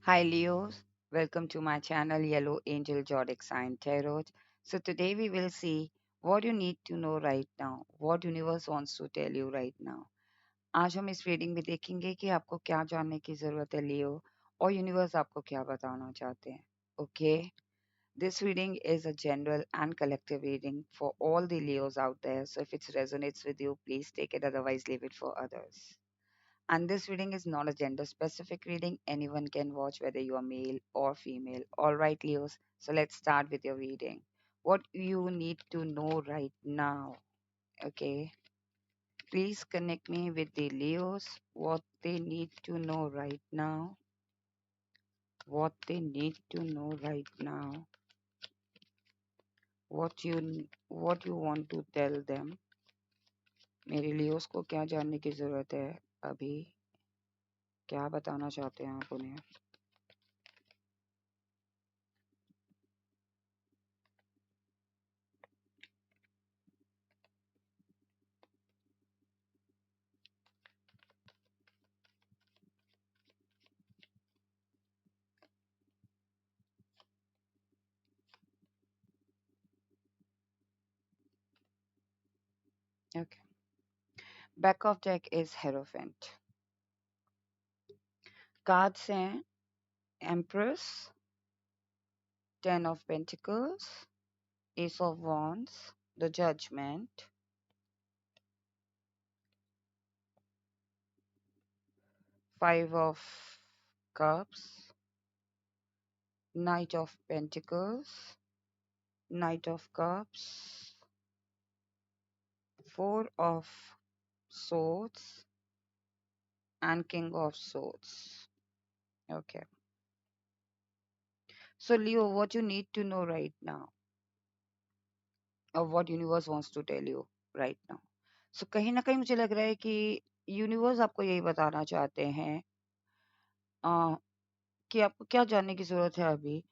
Hi Leos, welcome to my channel Yellow Angel Zodiac Sign Tarot. So today we will see what you need to know right now, what universe wants to tell you right now. आज हम इस reading में देखेंगे कि आपको क्या जानने की जरूरत है लियो और यूनिवर्स आपको क्या बताना चाहते हैं. Okay, this reading is a general and collective reading for all the Leos out there. So if it resonates with you, please take it, otherwise leave it for others. And this reading is not a gender specific reading. Anyone can watch whether you are male or female. All right, Leos. So let's start with your reading. What you need to know right now. Okay. Please connect me with the Leos. What they need to know right now. What they need to know right now. What you want to tell them. मेरे Leos को क्या जानने की जरूरत है अभी क्या बताना चाहते हैं आप उन्हें Okay. Back of deck is Hierophant. Cards हैं Empress, Ten of Pentacles, Ace of Wands, the Judgment, Five of Cups, Knight of Pentacles, Knight of Cups, Four of Swords, and King of Swords. Okay. So Leo, what you need to know right now, or what universe wants to tell you right now. So कहीं ना कहीं मुझे लग रहा है कि universe आपको यही बताना चाहते हैं कि आपको क्या जानने की ज़रूरत है अभी?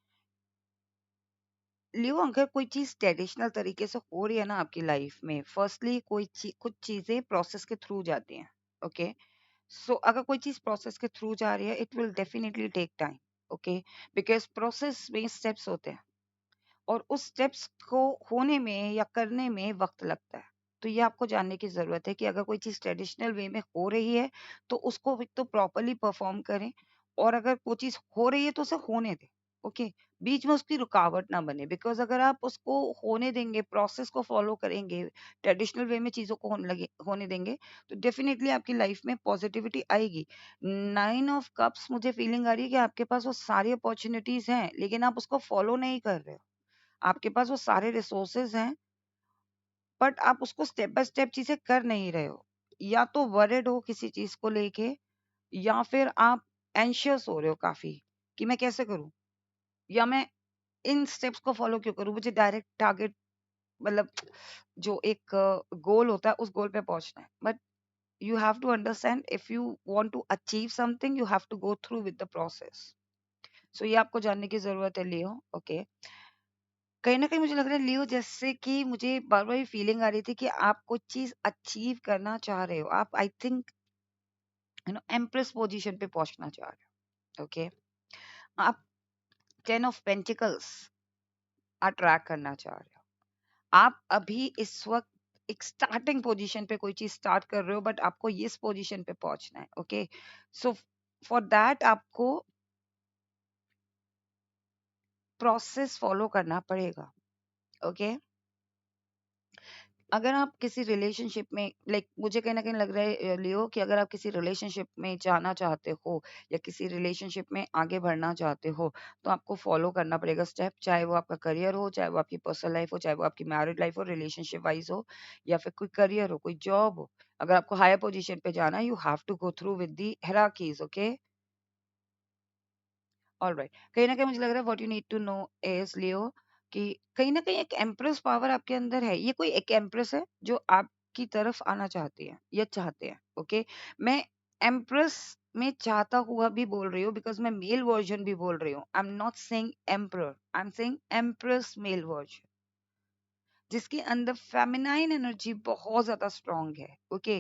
लियो अगर कोई चीज़ ट्रेडिशनल तरीके से हो रही है ना आपकी लाइफ में, फर्स्टली कुछ चीज़ें प्रोसेस के थ्रू जाती हैं, ओके? सो अगर कोई चीज़ प्रोसेस के थ्रू जा रही है, it will definitely take time, okay? Because process में स्टेप्स होते हैं और उस स्टेप्स को होने में या करने में वक़्त लगता है। तो ये आपको जानने की ज़रूरत है कि अगर कोई चीज़ ट्रेडिशनल वे में हो रही है, तो उसको एक तो प्रॉपर्ली परफ़ॉर्म करें और अगर वो चीज़ हो रही है तो उसे होने दें, ओके? बीच में उसकी रुकावट ना बने बिकॉज़ अगर आप उसको होने देंगे, प्रोसेस को फ़ॉलो करेंगे, ट्रेडिशनल वे में चीज़ों को होने देंगे, तो डेफ़िनिटली आपकी लाइफ़ में पॉज़िटिविटी आएगी। 9 ऑफ कप्स मुझे फीलिंग आ रही है कि आपके पास वो सारी अपॉर्च्युनिटीज़ हैं, लेकिन आप उसको फ़ॉलो नहीं कर रहे हो। आपके पास वो सारे रिसोर्सेज हैं बट आप उसको स्टेप बाय स्टेप चीजें कर नहीं रहे हो या तो वरिड हो किसी चीज को लेके या फिर आप एंशियस हो रहे हो काफी कि मैं कैसे करूं या मैं इन स्टेप्स को फॉलो क्यों करूं मुझे डायरेक्ट टारगेट मतलब जो एक गोल होता है उस गोल पे पहुंचना है but you have to understand if you want to achieve something you have to go through with the process so ये आपको जानने की जरूरत है लियो ओके कहीं न कहीं मुझे लग रहा है लियो जैसे कि मुझे बार-बार ये फीलिंग आ रही थी कि आप कुछ चीज़ अचीव करना चाह रहे हो। आप आई थिंक एम्प्रेस पोज़ीशन पे पहुँचना चाह रहे हो, ओके? आप 10 ऑफ पेंटिकल्स अट्रैक्ट करना चाह रहे हो। आप अभी इस वक़्त एक स्टार्टिंग पोज़ीशन पे कोई चीज़ स्टार्ट कर रहे हो बट आपको इस पोज़ीशन पे पहुँचना है, ओके? सो फॉर दैट आपको प्रोसेस फ़ॉलो करना पड़ेगा, ओके? अगर आप किसी रिलेशनशिप में लाइक मुझे कहीं न कहीं लग रहा है लियो कि अगर आप किसी रिलेशनशिप में जाना चाहते हो या किसी रिलेशनशिप में आगे बढ़ना चाहते हो, तो आपको फ़ॉलो करना पड़ेगा स्टेप, चाहे वो आपका करियर हो, चाहे वो आपकी पर्सनल लाइफ़ हो, चाहे वो आपकी मैरिड लाइफ़ हो, रिलेशनशिप वाइज़ हो या फिर कोई करियर हो, कोई जॉब हो। अगर आपको हायर पोज़ीशन पे जाना है, you have to go through with the hierarchies okay? Alright कहीं न कहीं मुझे लग रहा है what you need to know is Leo कि कहीं न कहीं एक एम्प्रेस पावर आपके अंदर है। ये कोई एक एम्प्रेस है जो आपकी तरफ आना चाहती है या चाहते हैं, ओके? मैं एम्प्रेस में चाहता हुआ भी बोल रही हूँ बिकॉज़ मैं मेल वर्ज़न भी बोल रही हूँ। I am not saying emperor, I am saying empress male version जिसके अंदर फेमिनाइन एनर्जी बहुत ज़्यादा स्ट्रॉन्ग है, ओके?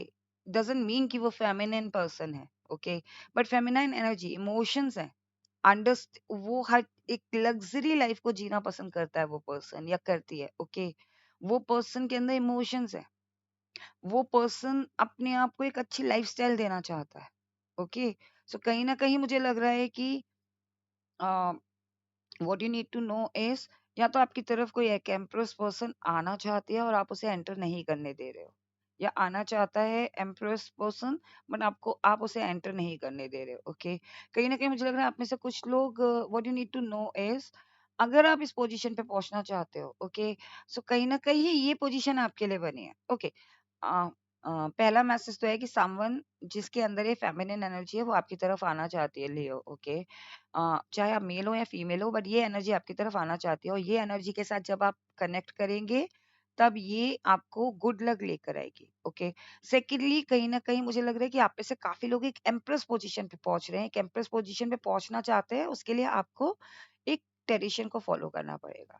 डज़न्ट मीन कि वो फेमिनिन पर्सन है, okay? But feminine energy emotions हैं। वो हर एक लग्जरी लाइफ को जीना पसंद करता है वो पर्सन या करती है। ओके, वो पर्सन के अंदर इमोशंस है, वो पर्सन अपने आप को एक अच्छी लाइफस्टाइल देना चाहता है। ओके, सो कहीं ना कहीं मुझे लग रहा है कि what you need to know is, या तो आपकी तरफ कोई एक एम्प्रेस पर्सन आना चाहती है और आप उसे एंटर नहीं करने दे रहे हो, या आना चाहता है एम्प्रेस पर्सन बट आपको आप उसे एंटर नहीं करने दे रहे हो। ओके, कहीं ना कहीं मुझे लग रहा है आप में से कुछ लोग, what you need to know is, अगर आप इस पोजीशन पे पहुंचना चाहते हो, ओके, सो कहीं ना कहीं ये पोजीशन आपके लिए बनी है। ओके, पहला मैसेज तो है कि समवन जिसके अंदर ये फेमिनिन एनर्जी है वो आपकी तरफ आना चाहती है, लियो। ओके, चाहे आप मेल हो या फीमेल हो, बट ये एनर्जी आपकी तरफ आना चाहती है, और ये एनर्जी के साथ जब आप कनेक्ट करेंगे तब ये आपको गुड लक लेकर आएगी। ओके, सेकेंडली कहीं ना कहीं मुझे लग रहा है कि आप में से काफी लोग एक एम्प्रेस पोजीशन पे पहुंच रहे हैं, एक एम्प्रेस पोजीशन पे पहुंचना चाहते हैं, उसके लिए आपको एक ट्रेडिशन को फॉलो करना पड़ेगा।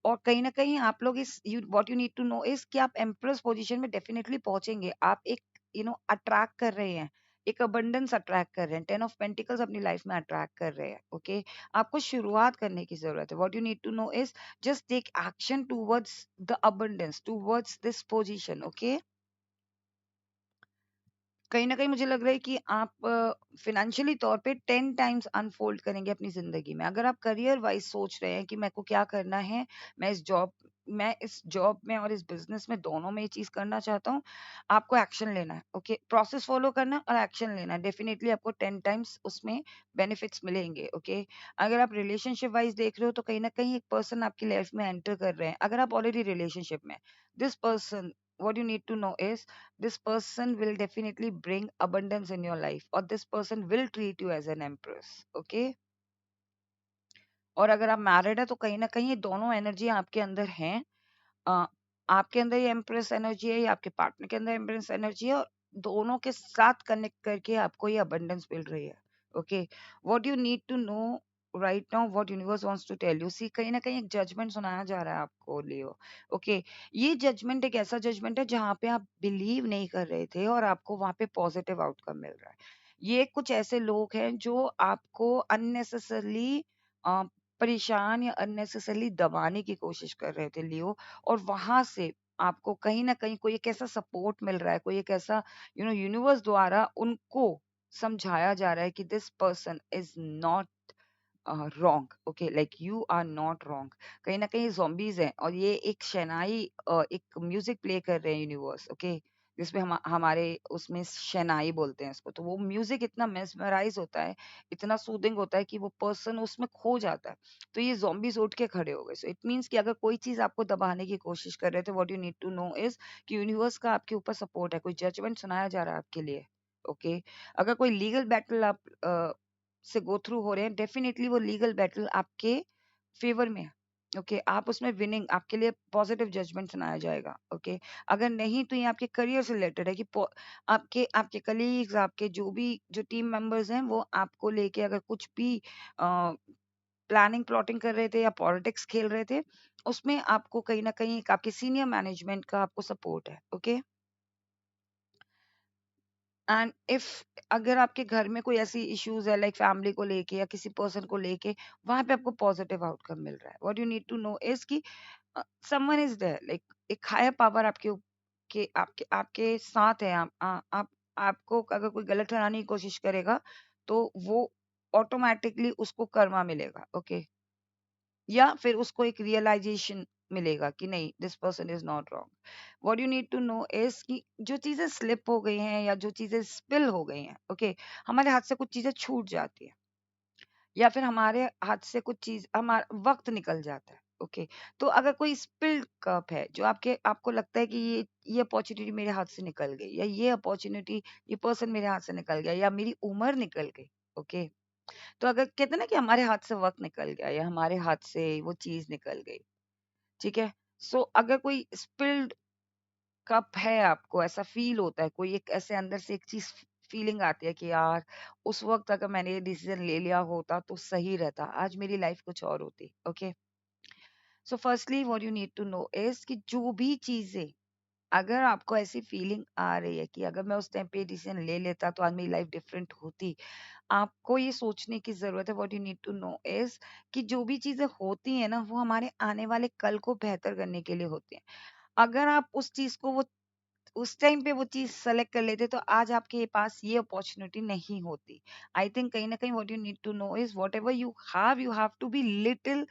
और कहीं न कहीं आप लोग इस you what you need to know is कि आप एम्प्रेस पोज़ीशन में डेफिनिटली पहुँचेंगे। आप एक अट्रैक्ट कर रहे हैं, एक अबंडेंस अट्रैक्ट कर रहे हैं, 10 ऑफ पेंटिकल्स अपनी लाइफ़ में अट्रैक्ट कर रहे हैं। ओके? आपको शुरुआत करने की ज़रूरत है। What you need to know is just take action towards the abundance, towards this position. Okay? कहीं न कहीं मुझे लग रहा है कि आप फ़ाइनेंशियली तौर पे 10 टाइम्स अनफ़ोल्ड करेंगे अपनी ज़िंदगी में। अगर आप करियर वाइज़ सोच रहे हैं कि मेरे को क्या करना है, मैं इस जॉब में और इस बिज़नेस में दोनों में ये चीज़ करना चाहता हूँ, आपको एक्शन लेना है। ओके? प्रोसेस फ़ॉलो करना है और एक्शन लेना है। डेफ़िनिटली आपको 10 टाइम्स उसमें बेनिफिट्स मिलेंगे। ओके? अगर आप रिलेशनशिप वाइज़ देख रहे हो तो कहीं न कहीं एक पर्सन आपकी लाइफ़ में एंटर कर रहे हैं। अगर आप ऑलरेडी रिलेशनशिप में हैं, this person what you need to know is this person will definitely bring abundance in your life, or this person will treat you as an empress. Okay, और अगर आप मैरिड है तो कहीं ना कहीं ये दोनों एनर्जी आपके अंदर हैं। अ, आपके अंदर ये एम्प्रेस एनर्जी है या आपके पार्टनर के अंदर एम्प्रेस एनर्जी है, और दोनों के साथ कनेक्ट करके आपको ये अबंडेंस मिल रही है। Okay, what you need to know right now, what universe wants to tell you, see कहीं ना कहीं एक जजमेंट सुनाया जा रहा है आपको, लियो। ओके, ये जजमेंट एक ऐसा जजमेंट है जहाँ पे आप बिलीव नहीं कर रहे थे और आपको वहां पे पॉजिटिव आउटकम मिल रहा है। ये कुछ ऐसे लोग हैं जो आपको अननेसेसरली परेशान या अननेसेसरली दबाने की कोशिश कर रहे थे, लियो, और वहां से आपको कहीं ना कहीं कोई एक ऐसा सपोर्ट मिल रहा है, कोई एक ऐसा यूनिवर्स द्वारा उनको समझाया जा रहा है कि this person is not wrong. Okay, like you are not wrong. कहीं ना कहीं zombies हैं और ये एक शहनाई, एक म्यूजिक प्ले कर रहे हैं यूनिवर्स। ओके, जिसमें हमारे उसमें शहनाई बोलते हैं इसको, तो वो म्यूजिक इतना मेस्मराइज होता है, इतना सूदिंग होता है कि वो पर्सन उसमें खो जाता है। तो ये zombies उठ के खड़े हो गए। सो इट मीन्स कि अगर कोई चीज आपको दबाने की कोशिश कर रहे थे, what you need to know is कि यूनिवर्स का आपके ऊपर सपोर्ट है, कोई जजमेंट सुनाया जा रहा है आपके लिए। ओके, अगर कोई लीगल बैटल आप से गो थ्रू हो रहे हैं, डेफिनेटली वो लीगल बैटल आपके फेवर में है। ओके, आप उसमें विनिंग, आपके लिए पॉजिटिव जजमेंट सुनाया जाएगा। ओके, अगर नहीं तो ये आपके करियर से रिलेटेड है कि आपके आपके कलीग्स, आपके जो टीम मेंबर्स हैं, वो आपको लेके अगर कुछ भी प्लानिंग प्लॉटिंग कर रहे थे या पॉलिटिक्स खेल रहे थे, उसमें आपको कहीं ना कहीं एक आपके सीनियर मैनेजमेंट का आपको सपोर्ट है। ओके, एंड इफ अगर आपके घर में कोई ऐसी इश्यूज है लाइक फैमिली को लेके या किसी पर्सन को लेके, वहां पे आपको पॉजिटिव आउटकम मिल रहा है। What you need to know is कि समवन इज देयर, लाइक एक हायर पावर आपके आपके साथ है। आप आपको अगर कोई गलत ठहराने की कोशिश करेगा तो वो ऑटोमेटिकली उसको कर्मा मिलेगा। ओके, या फिर उसको एक रियलाइजेशन मिलेगा कि नहीं, this person is not wrong. What you need to know is कि जो चीजें स्लिप हो गई हैं या जो चीजें स्पिल हो गई हैं, ओके, हमारे हाथ से कुछ चीजें छूट जाती है, या फिर हमारे हाथ से कुछ चीज हमारा वक्त निकल जाता है। ओके, तो अगर कोई स्पिल्ड कप है जो आपको लगता है कि ये अपॉर्चुनिटी मेरे हाथ से निकल गई, या ये अपॉर्चुनिटी, ये पर्सन मेरे हाथ से निकल गया, या मेरी उम्र निकल गई। ओके, तो अगर कहते हैं ना कि हमारे हाथ से वक्त निकल गया या हमारे हाथ से वो चीज निकल गई, ठीक है, सो अगर कोई स्पिल्ड कप है, आपको ऐसा फील होता है, कोई एक ऐसे अंदर से एक चीज फीलिंग आती है कि यार उस वक्त अगर मैंने ये डिसीजन ले लिया होता तो सही रहता, आज मेरी लाइफ कुछ और होती। Okay, so firstly what you need to know is कि जो भी चीजें, अगर आपको ऐसी फीलिंग आ रही है कि अगर मैं उस टाइम पे डिसीजन ले लेता तो आज मेरी लाइफ डिफरेंट होती, आपको ये सोचने की ज़रूरत है, what you need to know is कि जो भी चीज़ें होती हैं ना, वो हमारे आने वाले कल को बेहतर करने के लिए होती हैं। अगर आप उस चीज़ को वो उस टाइम पे वो चीज़ सेलेक्ट कर लेते, तो आज आपके पास ये अपॉर्च्युनिटी नहीं होती। आई थिंक कहीं न कहीं what you need to know is whatever you have to be little,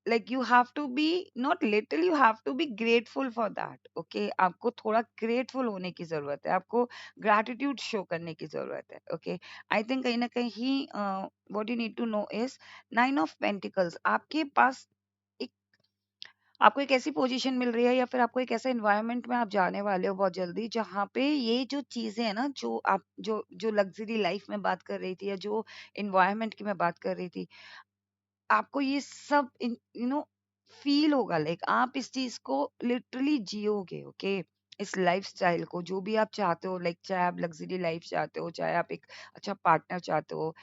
like you have to be not little, you have to be grateful for that. Okay, आपको थोड़ा grateful होने की जरूरत है, आपको gratitude शो करने की जरूरत है. Okay, I think कहीं ना कहीं what you need to know is nine of pentacles आपके पास एक, आपको एक ऐसी पोजीशन मिल रही है या फिर आपको एक ऐसा एनवायरनमेंट में आप जाने वाले हो बहुत जल्दी, जहाँ पे ये जो चीजें हैं ना, जो आप जो लग्जरी लाइफ में बात कर रही थी या जो एनवायरनमेंट की मैं बात कर रही थी, आपको ये सब फील होगा, लाइक आप इस चीज को लिटरली जियोगे. ओके, इस लाइफस्टाइल को जो भी आप चाहते हो, लाइक चाहे आप लग्जरी लाइफ चाहते हो, चाहे आप एक अच्छा पार्टनर चाहते हो,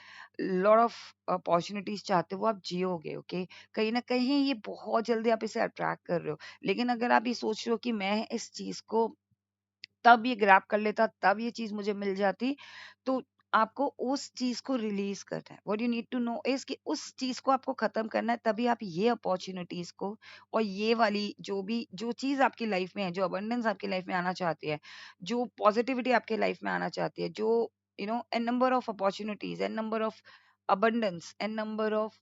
लॉट ऑफ अपॉर्चुनिटीज चाहते हो, वो आप जियोगे. ओके, कहीं ना कहीं ये बहुत जल्दी आप इसे अट्रैक्ट कर रहे हो. लेकिन अगर आप ये सोच रहे हो कि मैं इस चीज को तब ये ग्रैब कर लेता, तब ये चीज़ मुझे मिल जाती, तो आपको उस चीज़ को रिलीज़ करना है. What you need to know is कि उस चीज़ को आपको ख़त्म करना है, तभी आप ये अपॉर्च्युनिटीज़ को और ये वाली जो चीज़ आपकी लाइफ़ में है, जो अबंडेंस आपकी लाइफ़ में आना चाहती है, जो पॉज़िटिविटी आपके लाइफ़ में आना चाहती है, जो N number of opportunities, N number of abundance, N number of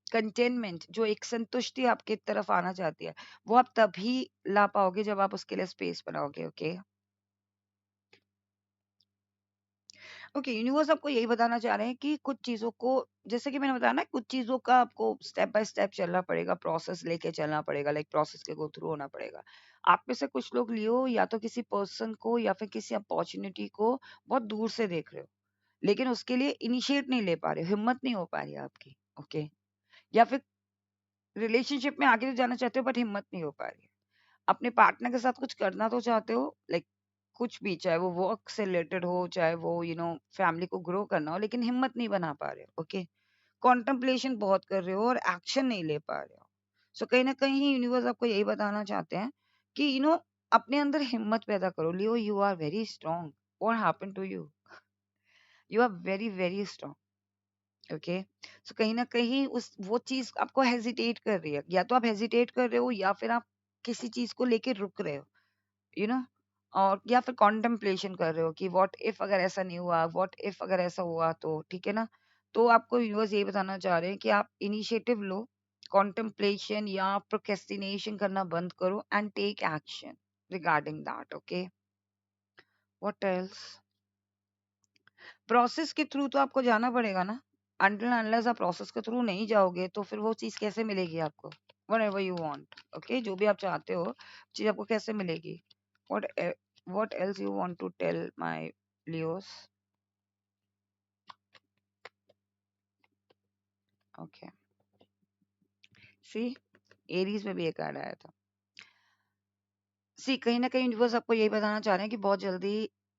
containment, जो एक संतुष्टि आपकी तरफ आना चाहती है, वो आप तभी ला पाओगे जब आप उसके लिए स्पेस बनाओगे. ओके? ओके, यूनिवर्स आपको यही बताना चाह रहे हैं कि कुछ चीज़ों को, जैसे कि मैंने बताया ना, कुछ चीज़ों का आपको स्टेप बाय स्टेप चलना पड़ेगा, प्रोसेस लेके चलना पड़ेगा, लाइक प्रोसेस के गो थ्रू होना पड़ेगा. आप में से कुछ लोग लियो या तो किसी पर्सन को या फिर किसी अपॉर्चुनिटी को बहुत दूर से देख रहे हो, लेकिन उसके लिए इनिशिएट नहीं ले पा रहे हो, हिम्मत नहीं हो पा रही है आपकी. ओके, या फिर रिलेशनशिप में आगे तो जाना चाहते हो बट हिम्मत नहीं हो पा रही है. अपने पार्टनर के साथ कुछ करना तो चाहते हो, लाइक कुछ भी, चाहे वो वर्क से रिलेटेड हो, चाहे वो फैमिली को ग्रो करना हो, लेकिन हिम्मत नहीं बना पा रहे हो. ओके, कॉन्टेम्पलेशन बहुत कर रहे हो और एक्शन नहीं ले पा रहे हो. सो कहीं ना कहीं यूनिवर्स आपको यही बताना चाहते हैं कि अपने अंदर हिम्मत पैदा करो. Leo, you are very strong. What happened to you? You are very very strong. Okay, so कहीं ना कहीं उस वो चीज आपको हेजिटेट कर रही है, या तो आप हेजिटेट कर रहे हो या फिर आप किसी चीज को लेके रुक रहे हो, यू नो और या फिर कॉन्टेम्पलेशन कर रहे हो कि व्हाट इफ अगर ऐसा नहीं हुआ, व्हाट इफ अगर ऐसा हुआ, तो ठीक है ना. तो आपको यूनिवर्स ये बताना चाह रहे हैं कि आप इनिशिएटिव लो, कॉन्टेम्पलेशन या प्रोक्रेस्टिनेशन करना बंद करो and take action regarding that. Okay, what else? Process के थ्रू तो आपको जाना पड़ेगा ना. अनटिल अनलेस आप प्रोसेस के थ्रू नहीं जाओगे, तो फिर वो चीज कैसे मिलेगी आपको? Whatever you want. ओके, जो भी आप चाहते हो, चीज आपको कैसे मिलेगी? What e- what else you want to tell my Leos? Okay. See, Aries में भी एक कार्ड आया था. सी, कहीं ना कहीं यूनिवर्स आपको यही बताना चाह रहे हैं कि बहुत जल्दी,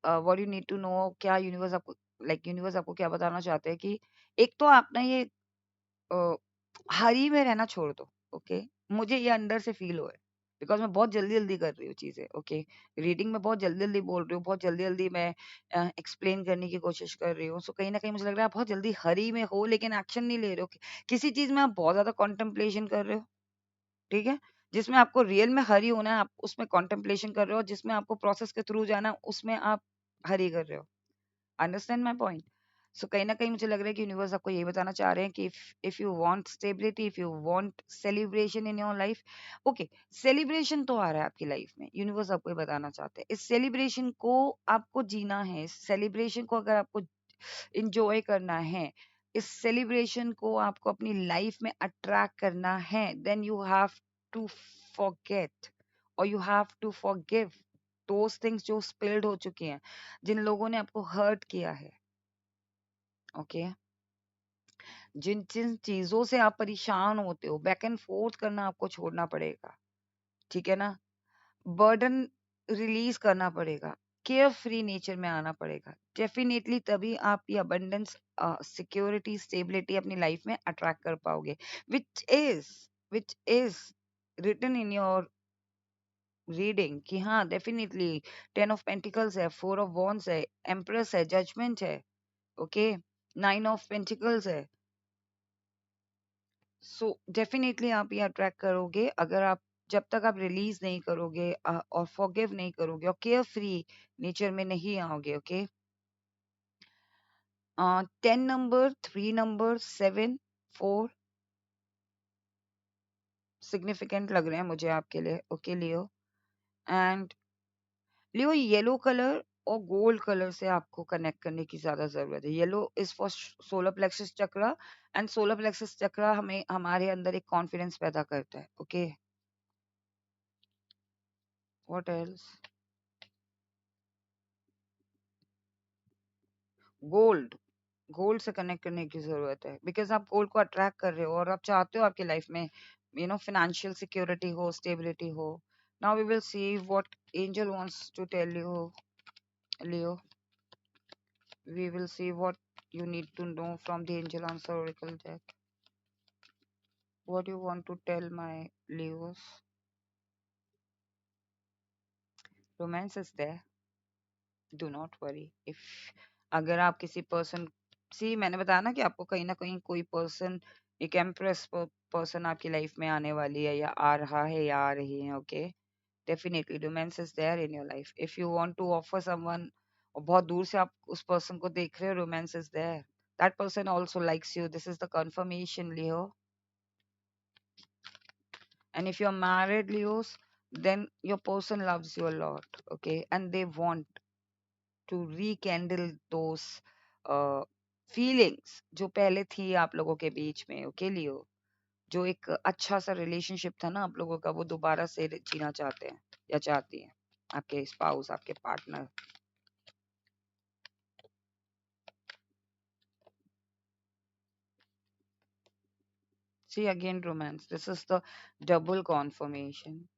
what you need to know, क्या यूनिवर्स आपको, यूनिवर्स आपको क्या बताना चाहते हैं कि एक तो आप ना ये अ, हरी में रहना छोड़ दो. ओके, मुझे ये अंदर से फील हो है, बिकॉज मैं बहुत जल्दी जल्दी कर रही हूँ चीजें. ओके, रीडिंग में बहुत जल्दी जल्दी बोल रही हूँ, बहुत जल्दी जल्दी मैं एक्सप्लेन करने की कोशिश कर रही हूँ. सो कहीं ना कहीं मुझे लग रहा है आप बहुत जल्दी हरी में हो, लेकिन एक्शन नहीं ले रहे हो. किसी चीज में आप बहुत ज्यादा कॉन्टेम्पलेशन कर रहे हो, ठीक है, जिसमें आपको रियल में हरी होना है, आप उसमें कॉन्टेम्पलेशन कर रहे हो, जिसमें आपको प्रोसेस के थ्रू जाना है, उसमें आप हरी कर रहे हो. Understand my point? सो कहीं ना कहीं मुझे लग रहा है कि यूनिवर्स आपको यही बताना चाह रहे हैं कि if you want stability, if you want celebration in your life, okay, celebration तो आ रहा है आपकी लाइफ में, यूनिवर्स आपको ये बताना चाहते हैं. इस सेलिब्रेशन को आपको जीना है, इस सेलिब्रेशन को अगर आपको इंजॉय करना है, इस सेलिब्रेशन को आपको अपनी लाइफ में अट्रैक्ट करना है, then you have to forget और you have to forgive those things जो स्पिल्ड हो चुके हैं, जिन लोगों ने आपको हर्ट किया है. ओके, जिन जिन चीजों से आप परेशान होते हो, बैक एंड फोर्थ करना आपको छोड़ना पड़ेगा. ठीक है ना, बर्डन रिलीज करना पड़ेगा, केयर फ्री नेचर में आना पड़ेगा. डेफिनेटली तभी आप ये अबंडेंस, सिक्योरिटी, स्टेबिलिटी अपनी लाइफ में अट्रैक्ट कर पाओगे, which is which is written in your reading कि हाँ, डेफिनेटली 10 ऑफ पेंटिकल्स है, 4 ऑफ वॉन्ड्स है, एम्प्रेस है, जजमेंट है. ओके, 9 ऑफ पेंटिकल्स है। सो डेफिनेटली आप ये अट्रैक्ट करोगे अगर आप, जब तक आप रिलीज नहीं करोगे और फॉरगिव नहीं करोगे और केयर फ्री नेचर में नहीं आओगे। ओके, 10 नंबर, 3 नंबर, 7, 4 सिग्निफिकेंट लग रहे हैं मुझे आपके लिए। Okay Leo, and Leo yellow colour और गोल्ड कलर से आपको कनेक्ट करने की ज्यादा जरूरत है। Yellow is for solar plexus chakra, and solar plexus chakra हमें हमारे अंदर एक कॉन्फिडेंस पैदा करता है। Okay, what else? Gold, gold से कनेक्ट करने की जरूरत है, बिकॉज आप गोल्ड को अट्रैक्ट कर रहे हो और आप चाहते हो आपकी लाइफ में फाइनेंशियल सिक्योरिटी हो, स्टेबिलिटी हो। Now we will see what angel wants to tell you, Leo. We will see what you need to know from the angel answer oracle deck. What you want to tell my Leos? Romance is there. Do not worry. If अगर आप किसी person, सी मैंने बताया ना कि आपको कहीं ना कहीं कोई पर्सन, एक एम्प्रेस पर्सन आपकी लाइफ में आने वाली है, या आ रहा है, या आ रही है। Okay, definitely romance is there in your life. If you want to offer someone, और बहुत दूर से आप उस पर्सन को देख रहे हो, romance is there. That person also likes you, this is the confirmation, Leo. And if you're married, Leos, then your person loves you a lot, okay? And they want to rekindle those uh, feelings जो पहले थी आप लोगों के बीच में, okay लियो? जो एक अच्छा सा रिलेशनशिप था ना आप लोगों का, वो दोबारा से जीना चाहते हैं या चाहती हैं आपके स्पाउस, आपके partner. See again, romance. This is the double confirmation.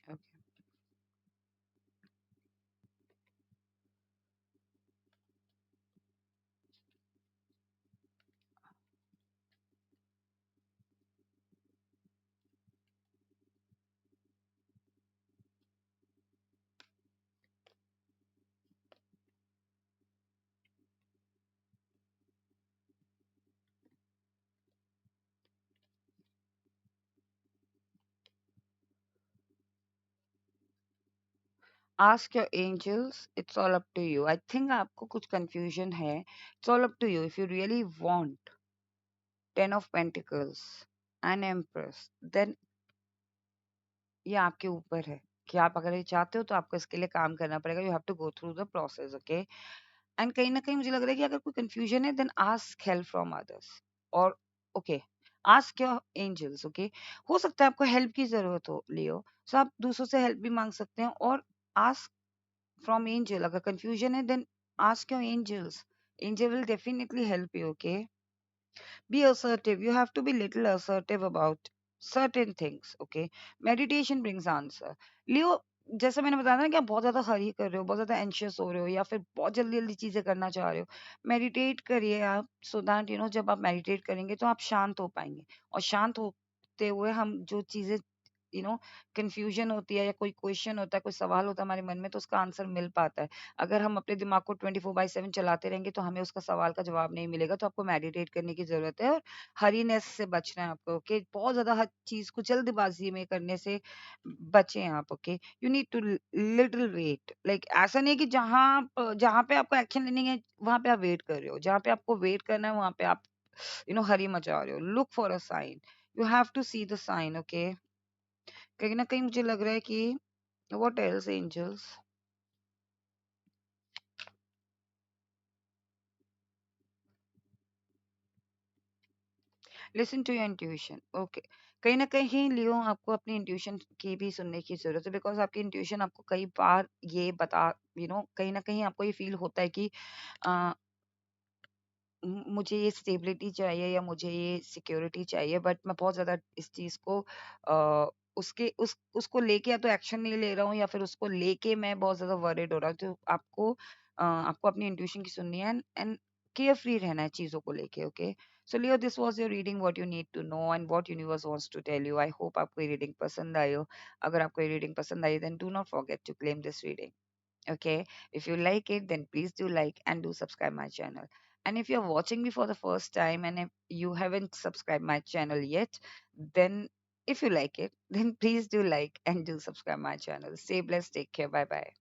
Okay. Ask your angels. It's all up to you. I think आपको कुछ confusion है. It's all up to you. If you really want 10 of Pentacles and Empress, then ये आपके ऊपर है कि आप अगर ये चाहते हो तो आपको इसके लिए काम करना पड़ेगा। You have to go through the process, okay? And कहीं ना कहीं मुझे लग रहा है कि अगर कोई कंफ्यूजन है, then ask help from others, और okay, ask your angels. Okay, हो सकता है आपको हेल्प की जरूरत हो, लियो, सो आप दूसरों से हेल्प भी मांग सकते हैं, और आस्क from angel. अगर confusion है, then ask your angels. Angel will definitely help you. Okay, be assertive. You have to be little assertive about certain things. Okay, meditation brings answer. लियो, जैसे मैंने बताया ना कि आप बहुत ज्यादा हरी कर रहे हो, बहुत ज्यादा एंशियस हो रहे हो, या फिर बहुत जल्दी जल्दी चीजें करना चाह रहे हो, मेडिटेट करिए आप, सो दैट जब आप मेडिटेट करेंगे तो आप शांत हो पाएंगे, और शांत होते हुए हम जो चीजें यू नो कंफ्यूजन होती है, या कोई क्वेश्चन होता है, कोई सवाल होता है हमारे मन में, तो उसका आंसर मिल पाता है। अगर हम अपने दिमाग को 24/7 चलाते रहेंगे तो हमें उसका सवाल का जवाब नहीं मिलेगा। तो आपको मेडिटेट करने की जरूरत है, और हरीनेस से बचना है आपको। ओके, बहुत ज्यादा हर चीज को जल्दबाजी में करने से बचें आप। Okay, you need to little wait, like ऐसा नहीं कि जहां पे आपको एक्शन लेनी है वहां पे आप वेट कर रहे हो, जहां पे आपको वेट करना है वहां पे आप हरी मचा रहे हो। Look for a sign, you have to see the sign. Okay, कहीं ना कहीं मुझे लग रहा है कि what else angels, listen to your intuition. Okay, कहीं ना कहीं लियो आपको अपनी इंट्यूशन की भी सुनने की जरूरत है, बिकॉज आपकी इंट्यूशन आपको कई बार ये बता, कहीं ना कहीं आपको ये फील होता है कि आ, मुझे ये स्टेबिलिटी चाहिए, या मुझे ये सिक्योरिटी चाहिए, बट मैं बहुत ज्यादा इस चीज को आ, उसको लेके या तो एक्शन नहीं ले रहा हूँ, या फिर उसको लेके मैं बहुत ज्यादा वरिड हो रहा हूँ। तो आपको अपनी इंट्यूशन की सुननी है, एंड केयर फ्री रहना है चीज़ों को लेके, okay. So Leo, this was your reading, what you need to know and what universe wants to tell you. I hope आपको ये रीडिंग पसंद आई हो। अगर आपको ये रीडिंग पसंद आई, then do not forget to claim this reading, okay? If you like it, then please do like and do subscribe my channel. And if you're watching me for the first time and if you haven't subscribed my channel yet, then if you like it, then please do like and do subscribe my channel. Stay blessed, take care, bye bye.